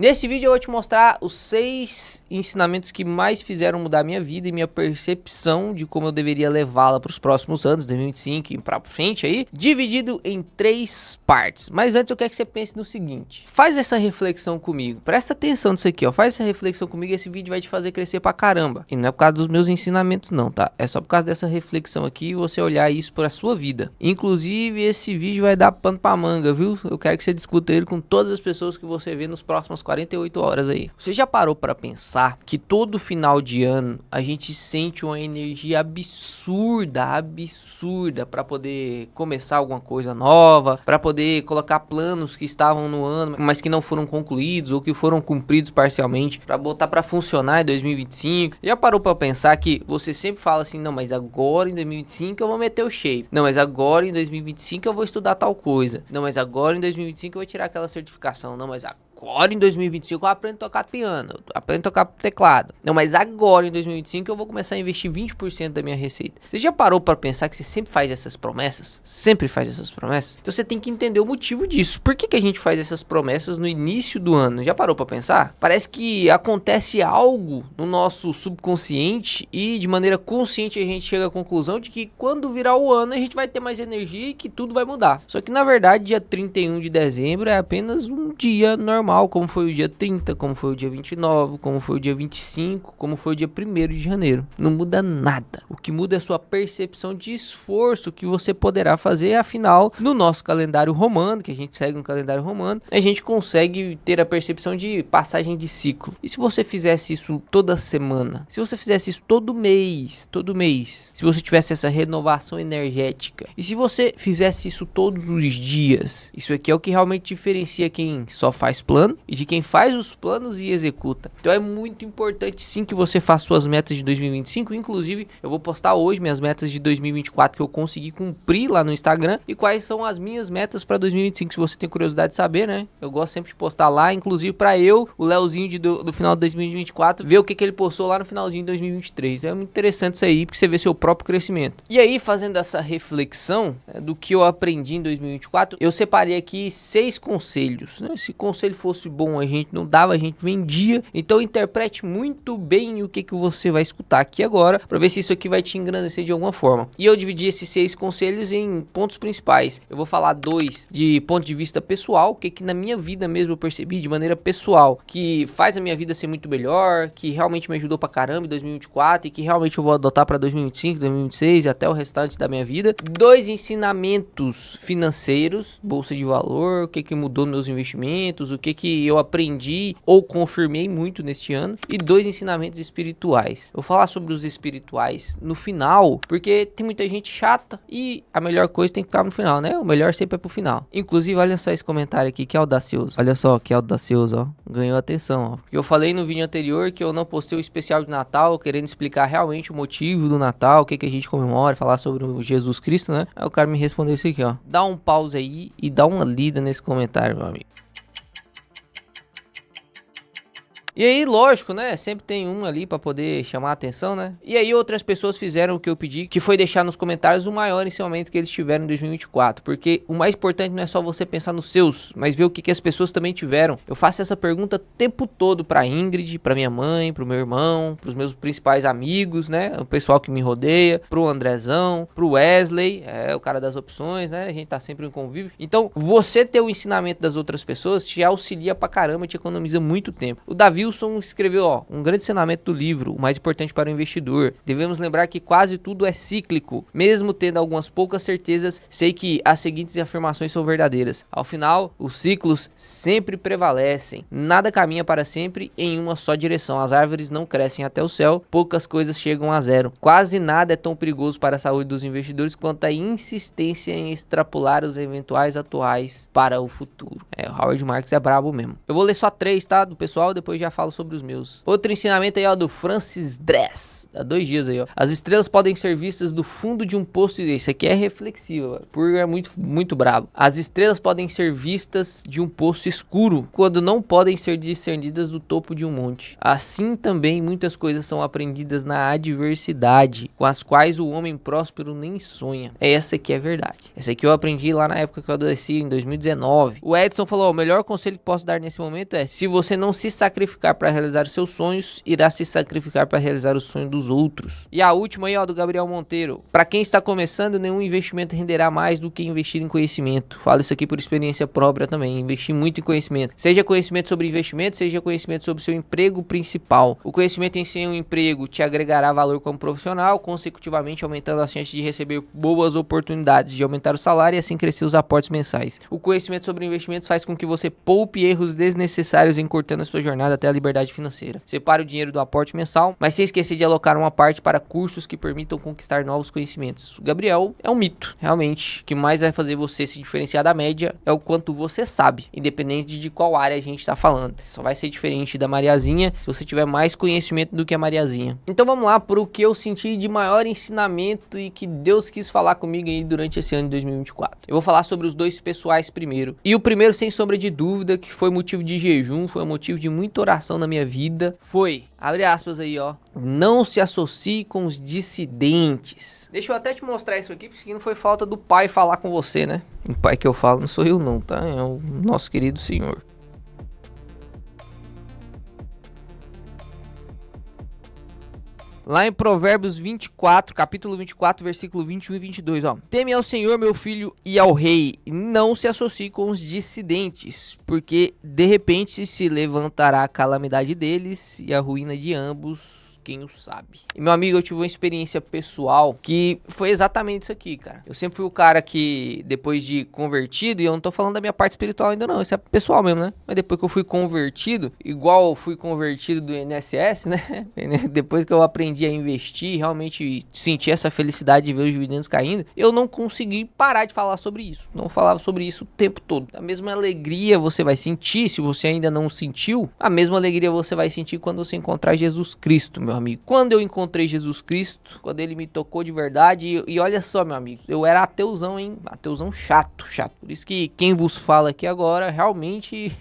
Nesse vídeo eu vou te mostrar os 6 ensinamentos que mais fizeram mudar minha vida e minha percepção de como eu deveria levá-la para os próximos anos, 2025 e para frente aí, dividido em 3 partes. Mas antes eu quero que você pense no seguinte, faz essa reflexão comigo, presta atenção nisso aqui, ó, faz essa reflexão comigo e esse vídeo vai te fazer crescer pra caramba. E não é por causa dos meus ensinamentos não, tá? É só por causa dessa reflexão aqui e você olhar isso para a sua vida. Inclusive esse vídeo vai dar pano pra manga, viu? Eu quero que você discuta ele com todas as pessoas que você vê nos próximos 48 horas aí. Você já parou para pensar que todo final de ano a gente sente uma energia absurda para poder começar alguma coisa nova, para poder colocar planos que estavam no ano, mas que não foram concluídos ou que foram cumpridos parcialmente, para botar para funcionar em 2025? Já parou para pensar que você sempre fala assim, não, mas agora em 2025 eu vou meter o shape, não, mas agora em 2025 eu vou estudar tal coisa, não, mas agora em 2025 eu vou tirar aquela certificação, não, mas agora em 2025 eu aprendo a tocar piano, aprendo a tocar teclado. Não, mas agora em 2025 eu vou começar a investir 20% da minha receita. Você já parou para pensar que você sempre faz essas promessas? Sempre faz essas promessas? Então você tem que entender o motivo disso. Por que a gente faz essas promessas no início do ano? Já parou para pensar? Parece que acontece algo no nosso subconsciente e de maneira consciente a gente chega à conclusão de que quando virar o ano a gente vai ter mais energia e que tudo vai mudar. Só que na verdade dia 31 de dezembro é apenas um dia normal, como foi o dia 30, como foi o dia 29, como foi o dia 25, como foi o dia 1º de janeiro. Não muda nada. O que muda é a sua percepção de esforço que você poderá fazer. Afinal, no nosso calendário romano, que a gente segue um calendário romano, a gente consegue ter a percepção de passagem de ciclo. E se você fizesse isso toda semana? Se você fizesse isso todo mês? Se você tivesse essa renovação energética? E se você fizesse isso todos os dias? Isso aqui é o que realmente diferencia quem só faz plano e de quem faz os planos e executa. Então é muito importante sim que você faça suas metas de 2025. Inclusive eu vou postar hoje minhas metas de 2024 que eu consegui cumprir lá no Instagram e quais são as minhas metas para 2025, se você tem curiosidade de saber, né? Eu gosto sempre de postar lá, inclusive para o Leozinho do final de 2024 ver o que ele postou lá no finalzinho de 2023. Então é muito interessante isso aí, porque você vê seu próprio crescimento. E aí, fazendo essa reflexão do que eu aprendi em 2024, eu separei aqui 6 conselhos, né? Se conselho fosse bom, a gente não dava, a gente vendia. Então interprete muito bem o que você vai escutar aqui agora, para ver se isso aqui vai te engrandecer de alguma forma. E eu dividi esses 6 conselhos em pontos principais. Eu vou falar 2 de ponto de vista pessoal, o que na minha vida mesmo eu percebi de maneira pessoal, que faz a minha vida ser muito melhor, que realmente me ajudou pra caramba em 2024 e que realmente eu vou adotar para 2025, 2026 e até o restante da minha vida. 2 ensinamentos financeiros, bolsa de valor, o que mudou nos meus investimentos, o que eu aprendi ou confirmei muito neste ano, e 2 ensinamentos espirituais. Eu vou falar sobre os espirituais no final, porque tem muita gente chata e a melhor coisa tem que ficar no final, né? O melhor sempre é pro final. Inclusive, olha só esse comentário aqui, que audacioso. Olha só, que audacioso, ó. Ganhou atenção, ó. Porque eu falei no vídeo anterior que eu não postei o especial de Natal, querendo explicar realmente o motivo do Natal, o que a gente comemora, falar sobre o Jesus Cristo, né? Aí o cara me respondeu isso aqui, ó. Dá um pause aí e dá uma lida nesse comentário, meu amigo. E aí, lógico, né? Sempre tem um ali pra poder chamar a atenção, né? E aí outras pessoas fizeram o que eu pedi, que foi deixar nos comentários o maior ensinamento que eles tiveram em 2024. Porque o mais importante não é só você pensar nos seus, mas ver o que as pessoas também tiveram. Eu faço essa pergunta o tempo todo pra Ingrid, pra minha mãe, pro meu irmão, pros meus principais amigos, né? O pessoal que me rodeia, pro Andrezão, pro Wesley, o cara das opções, né? A gente tá sempre em convívio. Então, você ter o ensinamento das outras pessoas te auxilia pra caramba, te economiza muito tempo. O Davi Wilson escreveu, ó, um grande ensinamento do livro, o mais importante para o investidor. Devemos lembrar que quase tudo é cíclico. Mesmo tendo algumas poucas certezas, sei que as seguintes afirmações são verdadeiras. Ao final, os ciclos sempre prevalecem. Nada caminha para sempre em uma só direção. As árvores não crescem até o céu, poucas coisas chegam a zero. Quase nada é tão perigoso para a saúde dos investidores quanto a insistência em extrapolar os eventuais atuais para o futuro. O Howard Marks é brabo mesmo. Eu vou ler só 3, tá? Do pessoal, depois já já falo sobre os meus. Outro ensinamento aí, ó, do Francis Dress. Há 2 dias aí, ó. As estrelas podem ser vistas do fundo de um poço. Esse aqui é reflexivo, ó. Purga é muito brabo. As estrelas podem ser vistas de um poço escuro, quando não podem ser discernidas do topo de um monte. Assim também muitas coisas são aprendidas na adversidade, com as quais o homem próspero nem sonha. Essa aqui é verdade. Essa aqui eu aprendi lá na época que eu adolesci, em 2019. O Edson falou, o melhor conselho que posso dar nesse momento é, se você não se sacrificar para realizar os seus sonhos, irá se sacrificar para realizar o sonho dos outros. E a última aí, ó, do Gabriel Monteiro. Para quem está começando, nenhum investimento renderá mais do que investir em conhecimento. Falo isso aqui por experiência própria também. Investir muito em conhecimento. Seja conhecimento sobre investimento, seja conhecimento sobre seu emprego principal. O conhecimento em si, um emprego, te agregará valor como profissional, consecutivamente aumentando as chances de receber boas oportunidades de aumentar o salário e assim crescer os aportes mensais. O conhecimento sobre investimentos faz com que você poupe erros desnecessários, encurtando a sua jornada até a liberdade financeira. Separe o dinheiro do aporte mensal, mas sem esquecer de alocar uma parte para cursos que permitam conquistar novos conhecimentos. O Gabriel é um mito, realmente. O que mais vai fazer você se diferenciar da média é o quanto você sabe, independente de qual área a gente está falando. Só vai ser diferente da Mariazinha se você tiver mais conhecimento do que a Mariazinha. Então vamos lá para o que eu senti de maior ensinamento e que Deus quis falar comigo aí durante esse ano de 2024. Eu vou falar sobre os 2 pessoais primeiro. E o primeiro, sem sombra de dúvida, que foi motivo de jejum, foi motivo de muita oração na minha vida, foi, abre aspas aí, ó, não se associe com os dissidentes. Deixa eu até te mostrar isso aqui, porque isso aqui não foi falta do pai falar com você, né? O pai que eu falo não sou eu não, tá? É o nosso querido Senhor. Lá em Provérbios 24, capítulo 24, versículo 21 e 22, ó. Teme ao Senhor, meu filho, e ao rei, e não se associe com os dissidentes, porque de repente se levantará a calamidade deles e a ruína de ambos, quem o sabe. E meu amigo, eu tive uma experiência pessoal que foi exatamente isso aqui, cara. Eu sempre fui o cara que, depois de convertido, e eu não tô falando da minha parte espiritual ainda não, isso é pessoal mesmo, né? Mas depois que eu fui convertido, igual eu fui convertido do INSS, né? Depois que eu aprendi a investir, realmente senti essa felicidade de ver os dividendos caindo, eu não consegui parar de falar sobre isso. Não falava sobre isso o tempo todo. A mesma alegria você vai sentir, se você ainda não sentiu, a mesma alegria você vai sentir quando você encontrar Jesus Cristo, meu amigo. Quando eu encontrei Jesus Cristo, quando ele me tocou de verdade, e olha só, meu amigo, eu era ateuzão, hein? Ateuzão chato. Por isso que quem vos fala aqui agora realmente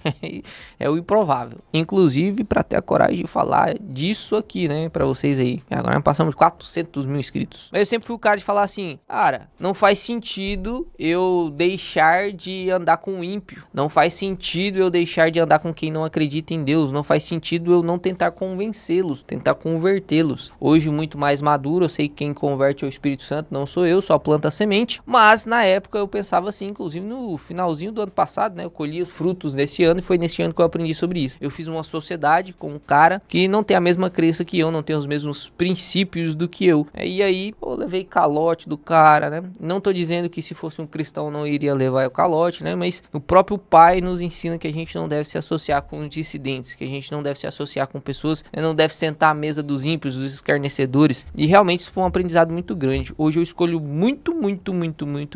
é o improvável. Inclusive, para ter a coragem de falar disso aqui, né, para vocês aí. Agora nós passamos de 400 mil inscritos. Mas eu sempre fui o cara de falar assim, cara, não faz sentido eu deixar de andar com o ímpio. Não faz sentido eu deixar de andar com quem não acredita em Deus. Não faz sentido eu não tentar convencê-los, tentar convertê-los. Hoje, muito mais maduro, eu sei que quem converte é o Espírito Santo, não sou eu, só planta a semente. Mas na época eu pensava assim, inclusive no finalzinho do ano passado, né? Eu colhi os frutos desse ano e foi nesse ano que eu aprendi sobre isso. Eu fiz uma sociedade com um cara que não tem a mesma crença que eu, não tem os mesmos princípios do que eu. E aí, eu levei calote do cara, né? Não tô dizendo que se fosse um cristão não iria levar o calote, né? Mas o próprio pai nos ensina que a gente não deve se associar com os dissidentes, que a gente não deve se associar com pessoas, não deve sentar à mesa dos ímpios, dos escarnecedores. E realmente isso foi um aprendizado muito grande. Hoje eu escolho muito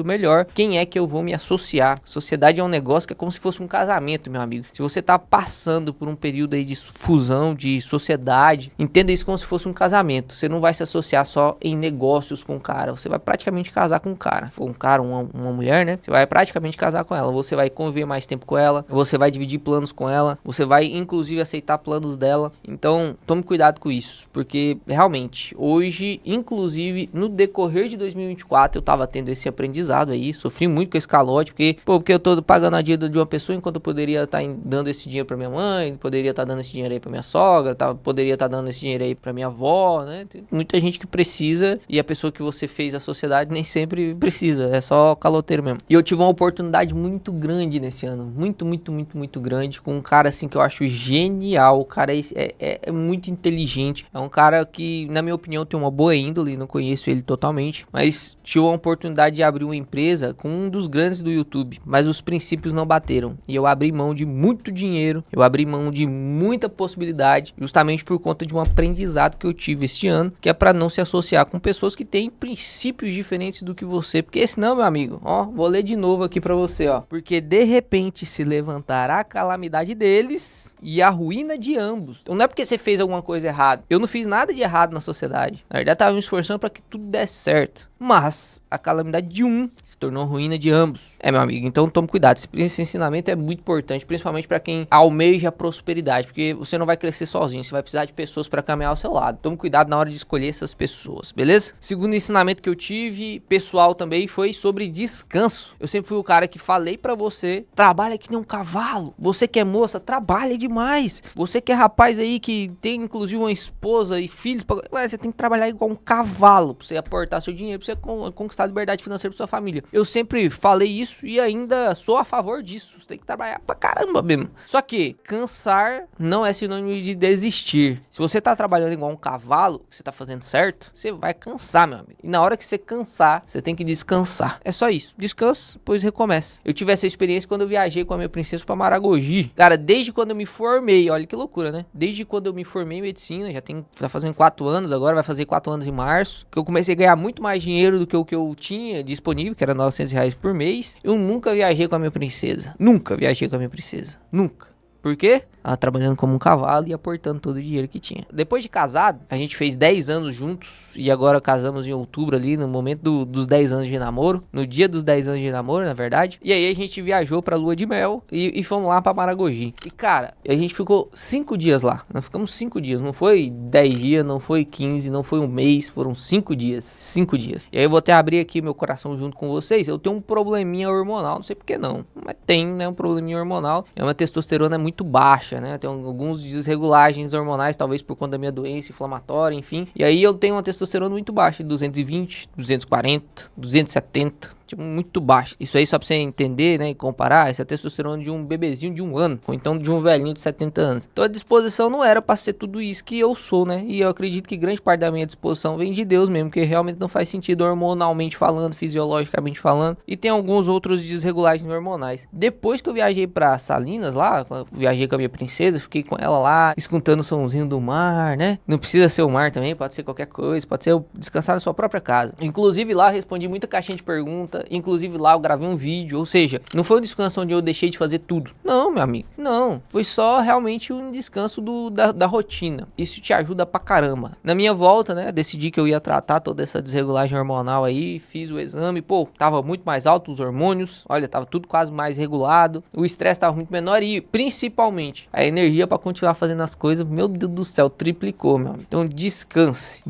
melhor quem é que eu vou me associar. Sociedade é um negócio que é como se fosse um casamento, meu amigo. Se você tá passando por um período aí de fusão, de sociedade, entenda isso como se fosse um casamento. Você não vai se associar só em negócios com o cara. Você vai praticamente casar com o cara. Se for um cara, uma mulher, né? Você vai praticamente casar com ela. Você vai conviver mais tempo com ela. Você vai dividir planos com ela. Você vai, inclusive, aceitar planos dela. Então, tome cuidado com isso. Porque, realmente, hoje, inclusive, no decorrer de 2024, eu tava tendo esse aprendizado aí. Sofri muito com esse calote. Porque eu tô pagando a dívida de uma pessoa enquanto eu poderia estar dando esse dinheiro pra minha mãe. Poderia estar dando esse dinheiro aí pra minha sogra. Poderia estar dando esse dinheiro aí pra minha avó, né? Tem muita gente que precisa. E a pessoa que você fez a sociedade nem sempre precisa. É só caloteiro mesmo. E eu tive uma oportunidade muito grande nesse ano. Muito grande. Com um cara assim que eu acho genial. O cara é muito inteligente. É um cara que, na minha opinião, tem uma boa índole, não conheço ele totalmente, mas tive a oportunidade de abrir uma empresa com um dos grandes do YouTube, mas os princípios não bateram. E eu abri mão de muito dinheiro, eu abri mão de muita possibilidade, justamente por conta de um aprendizado que eu tive este ano, que é para não se associar com pessoas que têm princípios diferentes do que você, porque senão, meu amigo, ó, vou ler de novo aqui para você, ó, porque de repente se levantará a calamidade deles e a ruína de ambos. Então não é porque você fez alguma coisa errada, eu não fiz nada de errado na sociedade, na verdade eu tava me esforçando para que tudo desse certo, mas a calamidade de um se tornou a ruína de ambos. Meu amigo, então tome cuidado, esse ensinamento é muito importante, principalmente para quem almeja a prosperidade, porque você não vai crescer sozinho, você vai precisar de pessoas para caminhar ao seu lado. Tome cuidado na hora de escolher essas pessoas, beleza? Segundo ensinamento que eu tive, pessoal também, foi sobre descanso. Eu sempre fui o cara que falei para você, trabalha que nem um cavalo. Você que é moça, trabalha demais. Você que é rapaz aí que tem inclusive uma esposa e filhos, você tem que trabalhar igual um cavalo para você aportar seu dinheiro, pra você conquistar a liberdade financeira pra sua família. Eu sempre falei isso e ainda sou a favor disso. Você tem que trabalhar pra caramba mesmo. Só que cansar não é sinônimo de desistir. Se você tá trabalhando igual um cavalo, você tá fazendo certo, você vai cansar, meu amigo. E na hora que você cansar, você tem que descansar. É só isso. Descansa, depois recomeça. Eu tive essa experiência quando eu viajei com a minha princesa pra Maragogi. Cara, desde quando eu me formei, olha que loucura, né? Desde quando eu me formei em medicina, tá fazendo 4 anos agora, vai fazer 4 anos em março, que eu comecei a ganhar muito mais dinheiro do que o que eu tinha disponível, que era R$ 900 por mês. Eu nunca viajei com a minha princesa. Nunca viajei com a minha princesa. Nunca. Por quê? Ela trabalhando como um cavalo e aportando todo o dinheiro que tinha. Depois de casado, a gente fez 10 anos juntos e agora casamos em outubro ali, no momento dos 10 anos de namoro. No dia dos 10 anos de namoro, na verdade. E aí a gente viajou pra lua de mel e fomos lá pra Maragogi. E cara, a gente ficou 5 dias lá. Nós ficamos 5 dias. Não foi 10 dias, não foi 15, não foi um mês. Foram 5 dias. 5 dias. E aí eu vou até abrir aqui meu coração junto com vocês. Eu tenho um probleminha hormonal, não sei por que não. Mas tem, né? Um probleminha hormonal. É uma testosterona muito baixa, né? Tem alguns desregulagens hormonais, talvez por conta da minha doença inflamatória, enfim. E aí eu tenho uma testosterona muito baixa, 220, 240, 270, tipo, muito baixa. Isso aí só pra você entender, né, e comparar, essa é a testosterona de um bebezinho de 1 ano, ou então de um velhinho de 70 anos. Então a disposição não era pra ser tudo isso que eu sou, né? E eu acredito que grande parte da minha disposição vem de Deus mesmo, porque realmente não faz sentido hormonalmente falando, fisiologicamente falando, e tem alguns outros desregulagens hormonais. Depois que eu viajei pra Salinas lá, eu viajei com a minha princesa, fiquei com ela lá, escutando o somzinho do mar, né? Não precisa ser o mar também, pode ser qualquer coisa, pode ser descansar na sua própria casa. Inclusive lá eu respondi muita caixinha de pergunta, inclusive lá eu gravei um vídeo, ou seja, não foi um descanso onde eu deixei de fazer tudo. Não, meu amigo, não. Foi só realmente um descanso da rotina. Isso te ajuda pra caramba. Na minha volta, né, decidi que eu ia tratar toda essa desregulagem hormonal aí, fiz o exame, pô, tava muito mais alto os hormônios, olha, tava tudo quase mais regulado, o estresse tava muito menor e, principalmente, a energia pra continuar fazendo as coisas, meu Deus do céu, triplicou, meu amigo. Então descanse.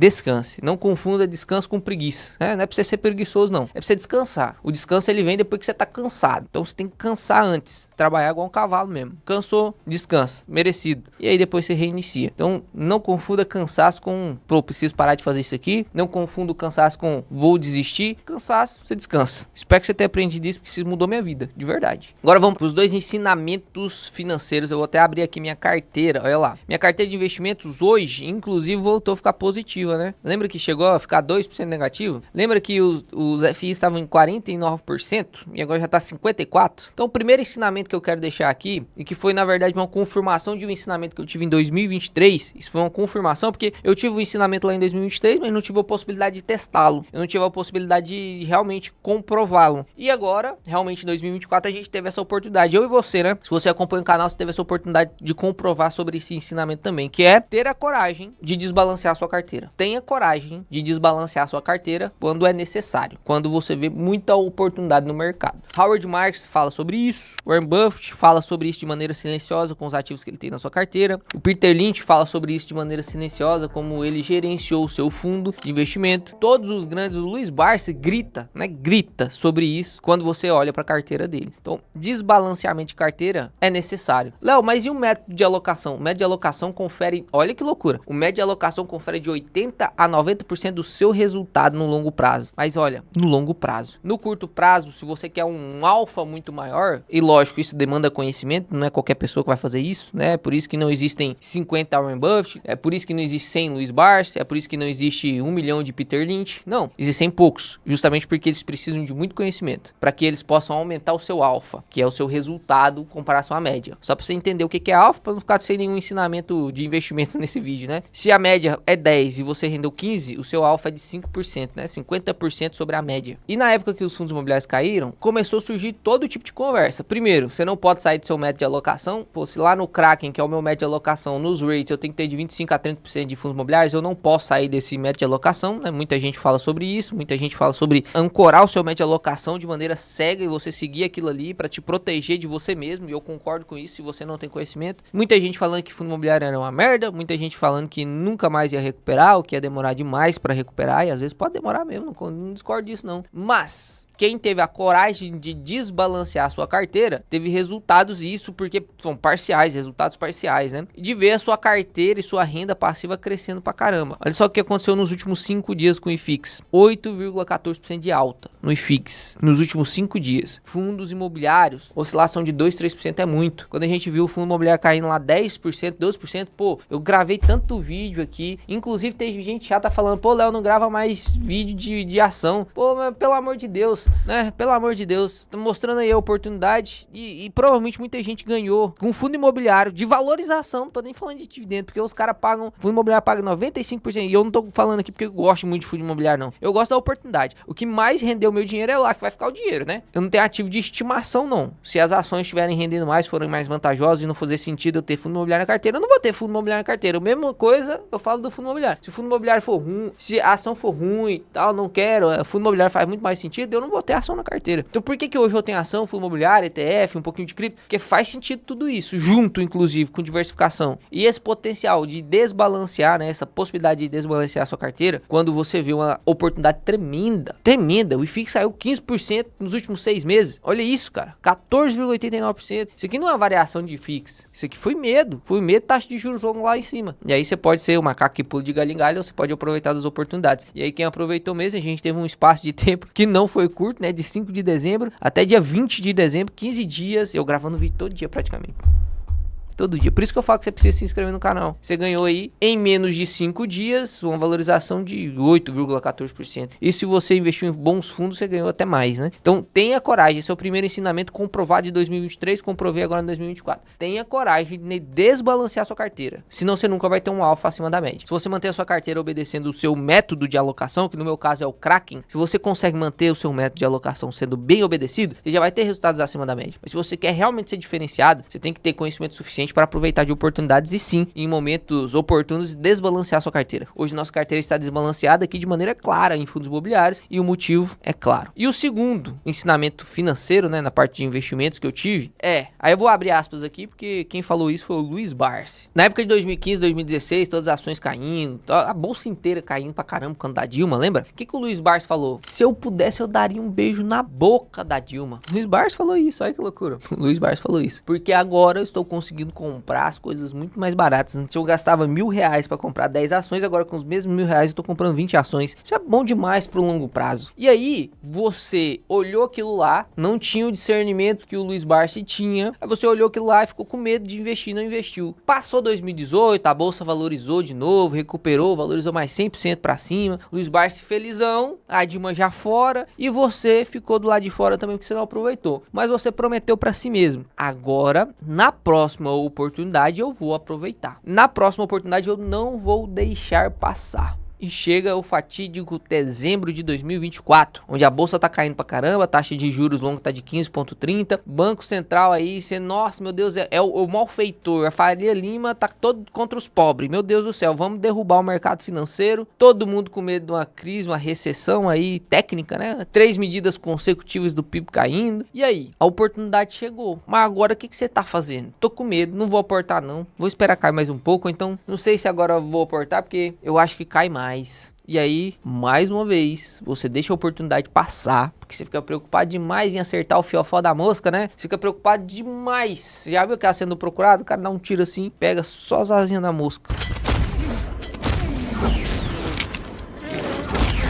Não confunda descanso com preguiça, né? Não é pra você ser preguiçoso, não. É pra você descansar. O descanso, ele vem depois que você tá cansado. Então você tem que cansar antes. Trabalhar igual um cavalo mesmo. Cansou, descansa. Merecido. E aí depois você reinicia. Então não confunda cansaço com, pô, preciso parar de fazer isso aqui. Não confunda o cansaço com, vou desistir. Cansaço, você descansa. Espero que você tenha aprendido isso, porque isso mudou minha vida, de verdade. Agora vamos pros 2 ensinamentos financeiros. Eu vou até abrir aqui minha carteira, olha lá. Minha carteira de investimentos hoje, inclusive, voltou a ficar positiva, né? Lembra que chegou a ficar 2% negativo? Lembra que os FIs estavam em 49% e agora já tá 54%? Então o primeiro ensinamento que eu quero deixar aqui, e que foi na verdade uma confirmação de um ensinamento que eu tive em 2023, isso foi uma confirmação porque eu tive um ensinamento lá em 2023, mas não tive a possibilidade de testá-lo, eu não tive a possibilidade de realmente comprová-lo. E agora, realmente em 2024 a gente teve essa oportunidade, eu e você, né? Se você acompanha o canal, você teve essa oportunidade de comprovar sobre esse ensinamento também, que é ter a coragem de desbalancear a sua carteira. Tenha coragem de desbalancear a sua carteira quando é necessário, quando você vê muita oportunidade no mercado. Howard Marks fala sobre isso, Warren Buffett fala sobre isso de maneira silenciosa com os ativos que ele tem na sua carteira, o Peter Lynch fala sobre isso de maneira silenciosa como ele gerenciou o seu fundo de investimento. Todos os grandes, o Luiz Barsi grita sobre isso quando você olha para a carteira dele. Então, desbalanceamento de carteira é necessário. Léo, mas e o método de alocação? O método de alocação confere, olha que loucura, o método de alocação confere de 80 a 90% do seu resultado no longo prazo. Mas olha, no longo prazo. No curto prazo, se você quer um alfa muito maior, e lógico, isso demanda conhecimento, não é qualquer pessoa que vai fazer isso, né? Por isso que não existem 50 Warren Buffett, é por isso que não existe 100 Luiz Barsi, é por isso que não existe 1 milhão de Peter Lynch. Não, existem poucos, justamente porque eles precisam de muito conhecimento, para que eles possam aumentar o seu alfa, que é o seu resultado em comparação à média. Só para você entender o que é alfa, para não ficar sem nenhum ensinamento de investimentos nesse vídeo, né? Se a média é 10 e você rendeu 15, o seu alfa é de 5%, né? 50% sobre a média. E na época que os fundos imobiliários caíram, começou a surgir todo tipo de conversa. Primeiro, você não pode sair do seu método de alocação. Pô, se lá no Kraken, que é o meu método de alocação, nos rates eu tenho que ter de 25 a 30% de fundos imobiliários, eu não posso sair desse método de alocação, né? Muita gente fala sobre isso, muita gente fala sobre ancorar o seu método de alocação de maneira cega e você seguir aquilo ali para te proteger de você mesmo, e eu concordo com isso se você não tem conhecimento. Muita gente falando que fundo imobiliário era uma merda, muita gente falando que nunca mais ia recuperar, ou que ia demorar demais para recuperar, e às vezes pode demorar mesmo, não discordo disso não. Mas quem teve a coragem de desbalancear a sua carteira, teve resultados, e isso porque são parciais, resultados parciais, né? E de ver a sua carteira e sua renda passiva crescendo pra caramba. Olha só o que aconteceu nos últimos 5 dias com o IFIX. 8,14% de alta no IFIX nos últimos 5 dias. Fundos imobiliários, oscilação de 2, 3% é muito. Quando a gente viu o fundo imobiliário caindo lá 10%, 12%, pô, eu gravei tanto vídeo aqui. Inclusive teve gente chata falando, pô, Léo, não grava mais vídeo de ação. Pô, mas pelo amor de Deus, né? Pelo amor de Deus, tô mostrando aí a oportunidade e provavelmente muita gente ganhou com fundo imobiliário de valorização. Não tô nem falando de dividendo, porque os caras pagam, fundo imobiliário paga 95%, e eu não tô falando aqui porque eu gosto muito de fundo imobiliário, não. Eu gosto da oportunidade. O que mais rendeu meu dinheiro é lá que vai ficar o dinheiro, né? Eu não tenho ativo de estimação, não. Se as ações estiverem rendendo mais, forem mais vantajosas e não fazer sentido eu ter fundo imobiliário na carteira, eu não vou ter fundo imobiliário na carteira. A mesma coisa eu falo do fundo imobiliário. Se o fundo imobiliário for ruim, se a ação for ruim e tal, não quero, o fundo imobiliário faz muito mais sentido, eu não vou ter ação na carteira. Então por que hoje eu tenho ação, fundo imobiliário, ETF, um pouquinho de cripto? Porque faz sentido tudo isso, junto inclusive com diversificação. E esse potencial de desbalancear, né, essa possibilidade de desbalancear a sua carteira, quando você vê uma oportunidade tremenda, o IFIX saiu 15% nos últimos 6 meses. Olha isso, cara, 14,89%. Isso aqui não é uma variação de IFIX, isso aqui foi medo, taxa de juros longo lá em cima. E aí você pode ser o macaco que pula de galho em galho, ou você pode aproveitar das oportunidades. E aí quem aproveitou mesmo, a gente teve um espaço de tempo que não foi curto, né, de 5 de dezembro até dia 20 de dezembro, 15 dias, eu gravando vídeo todo dia praticamente. Todo dia. Por isso que eu falo que você precisa se inscrever no canal. Você ganhou aí, em menos de 5 dias, uma valorização de 8,14%. E se você investiu em bons fundos, você ganhou até mais, né? Então, tenha coragem. Esse é o primeiro ensinamento comprovado de 2023, comprovei agora em 2024. Tenha coragem de desbalancear sua carteira. Senão, você nunca vai ter um alfa acima da média. Se você manter a sua carteira obedecendo o seu método de alocação, que no meu caso é o Kraken, se você consegue manter o seu método de alocação sendo bem obedecido, você já vai ter resultados acima da média. Mas se você quer realmente ser diferenciado, você tem que ter conhecimento suficiente para aproveitar de oportunidades e sim, em momentos oportunos, desbalancear sua carteira. Hoje nossa carteira está desbalanceada aqui de maneira clara em fundos imobiliários e o motivo é claro. E o segundo ensinamento financeiro, né, na parte de investimentos que eu tive aí eu vou abrir aspas aqui porque quem falou isso foi o Luiz Barsi. Na época de 2015, 2016, todas as ações caindo, a bolsa inteira caindo pra caramba quando da Dilma, lembra? O que o Luiz Barsi falou? Se eu pudesse eu daria um beijo na boca da Dilma. O Luiz Barsi falou isso, olha que loucura. O Luiz Barsi falou isso. Porque agora eu estou conseguindo comprar as coisas muito mais baratas. Antes eu gastava R$1.000 para comprar 10 ações, agora com os mesmos R$1.000 eu tô comprando 20 ações. Isso é bom demais pro longo prazo. E aí, você olhou aquilo lá, não tinha o discernimento que o Luiz Barsi tinha, aí você olhou aquilo lá e ficou com medo de investir, não investiu. Passou 2018, a bolsa valorizou de novo, recuperou, valorizou mais 100% para cima, Luiz Barsi felizão, a Dilma já fora, e você ficou do lado de fora também porque você não aproveitou. Mas você prometeu para si mesmo. Agora, na próxima oportunidade eu vou aproveitar. Na próxima oportunidade eu não vou deixar passar. E chega o fatídico dezembro de 2024, onde a bolsa tá caindo pra caramba, a taxa de juros longa tá de 15,30, Banco Central aí, nossa, meu Deus, é o malfeitor, a Faria Lima tá todo contra os pobres, meu Deus do céu, vamos derrubar o mercado financeiro, todo mundo com medo de uma crise, uma recessão aí técnica, né? 3 medidas consecutivas do PIB caindo, e aí? A oportunidade chegou, mas agora o que você tá fazendo? Tô com medo, não vou aportar não, vou esperar cair mais um pouco, então não sei se agora eu vou aportar, porque eu acho que cai mais. E aí, mais uma vez, você deixa a oportunidade passar, porque você fica preocupado demais em acertar o fiofó da mosca, né? Você fica preocupado demais. Você já viu que ela sendo procurado? O cara dá um tiro assim, pega só as asinhas da mosca.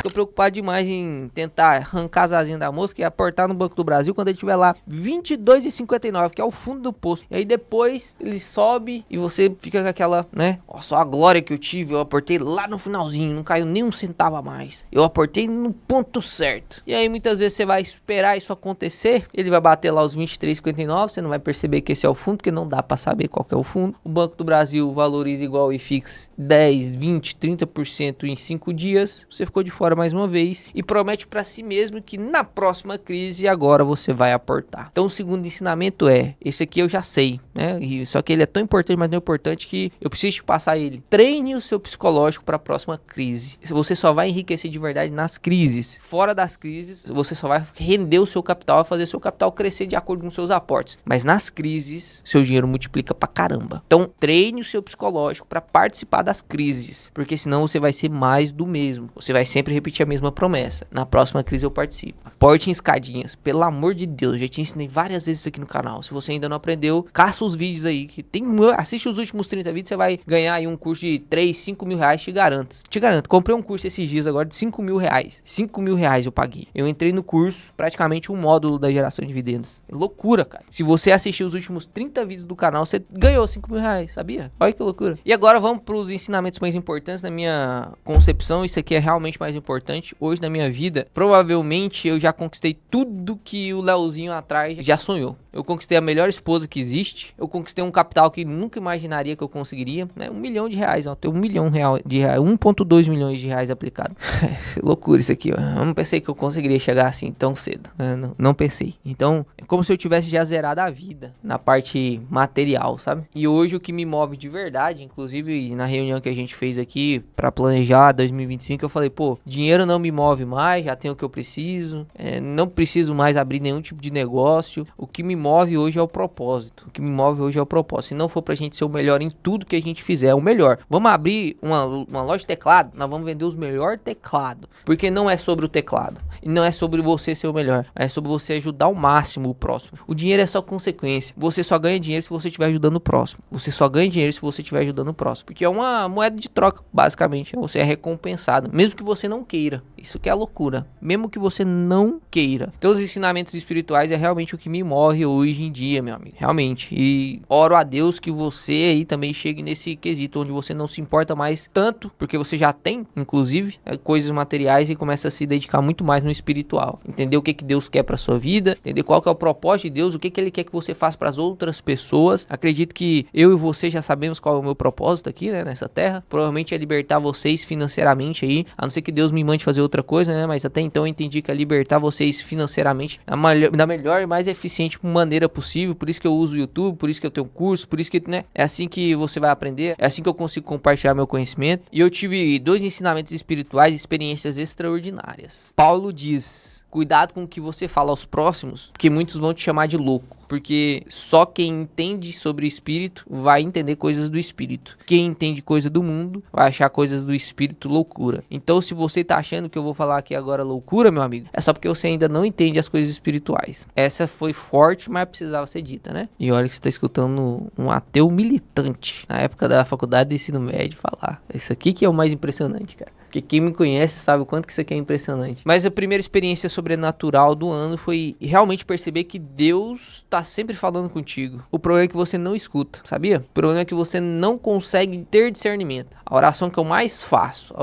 fica preocupado demais em tentar arrancar as asinhas da mosca e aportar no Banco do Brasil quando ele estiver lá 22,59, que é o fundo do poço. E aí depois ele sobe e você fica com aquela, né? Ó, só a glória que eu tive, eu aportei lá no finalzinho, não caiu nem um centavo a mais. Eu aportei no ponto certo. E aí muitas vezes você vai esperar isso acontecer, ele vai bater lá os 23,59, você não vai perceber que esse é o fundo, porque não dá pra saber qual que é o fundo. O Banco do Brasil valoriza igual o IFIX 10, 20, 30% em 5 dias. Você ficou de fora mais uma vez e promete pra si mesmo que na próxima crise agora você vai aportar. Então o segundo ensinamento é, esse aqui eu já sei, né? Só que ele é tão importante, mas não é importante que eu preciso te passar ele. Treine o seu psicológico para a próxima crise. Você só vai enriquecer de verdade nas crises. Fora das crises, você só vai render o seu capital, vai fazer seu capital crescer de acordo com seus aportes. Mas nas crises, seu dinheiro multiplica pra caramba. Então treine o seu psicológico para participar das crises, porque senão você vai ser mais do mesmo. Você vai sempre repetir a mesma promessa. Na próxima crise eu participo. Aporte em escadinhas, pelo amor de Deus. Eu já te ensinei várias vezes isso aqui no canal. Se você ainda não aprendeu, caça os vídeos aí, que tem, assiste os últimos 30 vídeos, você vai ganhar aí um curso de 3, 5 mil reais, te garanto. Te garanto, comprei um curso esses dias agora de 5 mil reais. 5 mil reais eu paguei. Eu entrei no curso, praticamente um módulo da geração de dividendos. É loucura, cara. Se você assistir os últimos 30 vídeos do canal, você ganhou 5 mil reais, sabia? Olha que loucura. E agora vamos para os ensinamentos mais importantes na minha concepção. Isso aqui é realmente mais importante hoje na minha vida. Provavelmente eu já conquistei tudo que o Leozinho atrás já sonhou. Eu conquistei a melhor esposa que existe. Eu conquistei um capital que nunca imaginaria que eu conseguiria, né? R$1 milhão, ó. Eu tenho R$1 milhão de reais, 1,2 milhões de reais aplicado. Loucura isso aqui, ó. Eu não pensei que eu conseguiria chegar assim tão cedo. Não pensei. Então, é como se eu tivesse já zerado a vida na parte material, sabe? E hoje o que me move de verdade, inclusive na reunião que a gente fez aqui pra planejar 2025, eu falei, pô, dinheiro não me move mais, já tenho o que eu preciso, não preciso mais abrir nenhum tipo de negócio. O que me move hoje é o propósito. O que me move hoje é o propósito. Se não for pra gente ser o melhor em tudo que a gente fizer, o melhor. Vamos abrir uma loja de teclado, nós vamos vender os melhores teclados. Porque não é sobre o teclado. E não é sobre você ser o melhor. É sobre você ajudar ao máximo o próximo. O dinheiro é só consequência. Você só ganha dinheiro se você estiver ajudando o próximo. Você só ganha dinheiro se você estiver ajudando o próximo. Porque é uma moeda de troca, basicamente. Você é recompensado. Mesmo que você não queira. Isso que é a loucura. Mesmo que você não queira. Então os ensinamentos espirituais é realmente o que me move hoje em dia, meu amigo. Realmente. E oro a Deus que você aí também chegue nesse quesito onde você não se importa mais tanto, porque você já tem, inclusive, coisas materiais e começa a se dedicar muito mais no espiritual. Entender o que Deus quer pra sua vida, entender qual que é o propósito de Deus, o que Ele quer que você faça para as outras pessoas. Acredito que eu e você já sabemos qual é o meu propósito aqui, né, nessa terra. Provavelmente é libertar vocês financeiramente aí, a não ser que Deus me mande fazer outra coisa, né, mas até então eu entendi que é libertar vocês financeiramente da melhor e mais eficiente maneira possível. Por isso que eu uso o YouTube, por isso que eu tenho curso, por isso que, né, é assim que você vai aprender, é assim que eu consigo compartilhar meu conhecimento. E eu tive 2 ensinamentos espirituais, experiências extraordinárias. Paulo diz: cuidado com o que você fala aos próximos, porque muitos vão te chamar de louco. Porque só quem entende sobre o espírito vai entender coisas do espírito. Quem entende coisa do mundo vai achar coisas do espírito loucura. Então, se você tá achando que eu vou falar aqui agora loucura, meu amigo, é só porque você ainda não entende as coisas espirituais. Essa foi forte, mas precisava ser dita, né? E olha que você tá escutando um ateu militante na época da faculdade de ensino médio falar. Isso aqui que é o mais impressionante, cara. Porque quem me conhece sabe o quanto que isso aqui é impressionante. Mas a primeira experiência sobrenatural do ano foi realmente perceber que Deus tá sempre falando contigo. O problema é que você não escuta, sabia? O problema é que você não consegue ter discernimento. A oração que eu mais faço,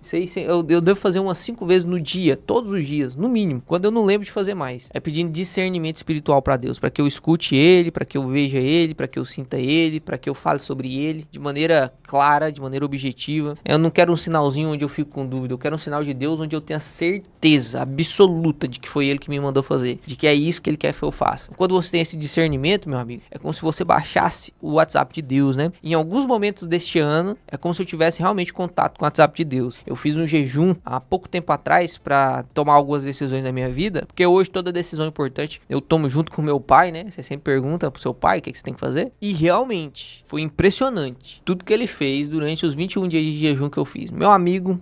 isso aí eu devo fazer umas 5 vezes no dia, todos os dias, no mínimo, quando eu não lembro de fazer mais. É pedindo discernimento espiritual pra Deus, pra que eu escute Ele, pra que eu veja Ele, pra que eu sinta Ele, pra que eu fale sobre Ele de maneira clara, de maneira objetiva. Eu não quero um sinalzinho onde eu fico com dúvida, eu quero um sinal de Deus onde eu tenha certeza absoluta de que foi Ele que me mandou fazer, de que é isso que Ele quer que eu faça. Quando você tem esse discernimento, meu amigo, é como se você baixasse o WhatsApp de Deus, né? Em alguns momentos deste ano, é como se eu tivesse realmente contato com o WhatsApp de Deus. Eu fiz um jejum há pouco tempo atrás pra tomar algumas decisões na minha vida, porque hoje toda decisão importante eu tomo junto com meu pai, né? Você sempre pergunta pro seu pai o que você tem que fazer. E realmente, foi impressionante tudo que ele fez durante os 21 dias de jejum que eu fiz. Meu amigo,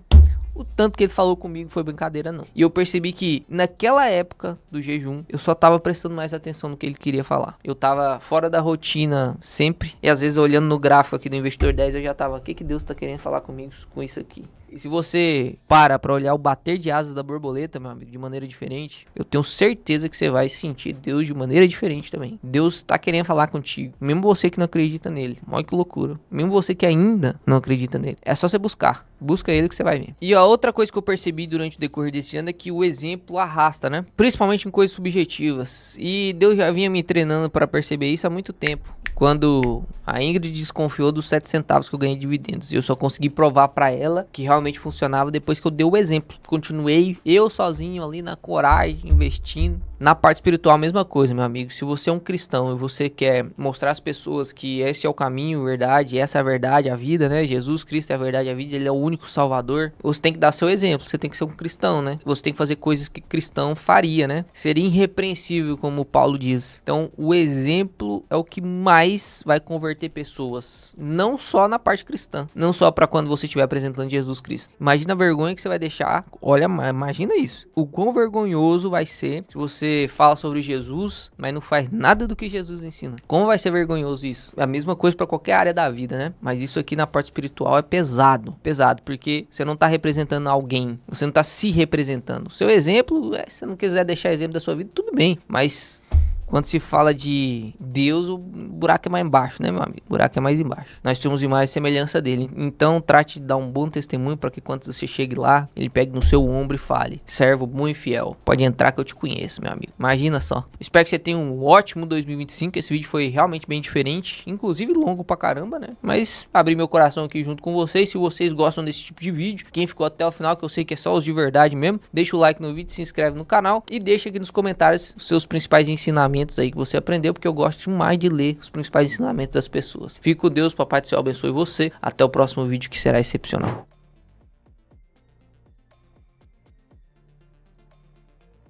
o tanto que ele falou comigo foi brincadeira não. E eu percebi que naquela época do jejum, eu só tava prestando mais atenção no que ele queria falar. Eu tava fora da rotina sempre, e às vezes olhando no gráfico aqui do Investidor 10, eu já tava, o que Deus tá querendo falar comigo com isso aqui? E se você para olhar o bater de asas da borboleta, meu amigo, de maneira diferente, eu tenho certeza que você vai sentir Deus de maneira diferente também. Deus tá querendo falar contigo, mesmo você que não acredita nele. Olha que loucura. Mesmo você que ainda não acredita nele. É só você buscar. Busca ele que você vai ver. E a outra coisa que eu percebi durante o decorrer desse ano é que o exemplo arrasta, né? Principalmente em coisas subjetivas. E Deus já vinha me treinando para perceber isso há muito tempo. Quando a Ingrid desconfiou dos 7 centavos que eu ganhei de dividendos. E eu só consegui provar pra ela que realmente funcionava depois que eu dei o exemplo. Continuei eu sozinho ali na coragem, investindo. Na parte espiritual, a mesma coisa, meu amigo. Se você é um cristão e você quer mostrar às pessoas que esse é o caminho, a verdade, essa é a verdade, a vida, né? Jesus Cristo é a verdade, a vida, ele é o único salvador. Você tem que dar seu exemplo, você tem que ser um cristão, né? Você tem que fazer coisas que cristão faria, né? Seria irrepreensível, como Paulo diz. Então, o exemplo é o que mais vai converter pessoas. Não só na parte cristã. Não só para quando você estiver apresentando Jesus Cristo. Imagina a vergonha que você vai deixar. Olha, imagina isso. O quão vergonhoso vai ser se você fala sobre Jesus, mas não faz nada do que Jesus ensina. Como vai ser vergonhoso isso? É a mesma coisa para qualquer área da vida, né? Mas isso aqui na parte espiritual é pesado. Pesado, porque você não tá representando alguém. Você não tá se representando. O seu exemplo, se você não quiser deixar exemplo da sua vida, tudo bem. Mas quando se fala de Deus, o buraco é mais embaixo, né, meu amigo? O buraco é mais embaixo. Nós somos imagem e semelhança dele. Então, trate de dar um bom testemunho para que quando você chegue lá, ele pegue no seu ombro e fale: servo bom e fiel, pode entrar que eu te conheço, meu amigo. Imagina só. Espero que você tenha um ótimo 2025. Esse vídeo foi realmente bem diferente, inclusive longo pra caramba, né? Mas abri meu coração aqui junto com vocês. Se vocês gostam desse tipo de vídeo, quem ficou até o final, que eu sei que é só os de verdade mesmo, deixa o like no vídeo, se inscreve no canal e deixa aqui nos comentários os seus principais ensinamentos aí que você aprendeu, porque eu gosto demais de ler os principais ensinamentos das pessoas. Fique com Deus, papai do céu abençoe você. Até o próximo vídeo, que será excepcional.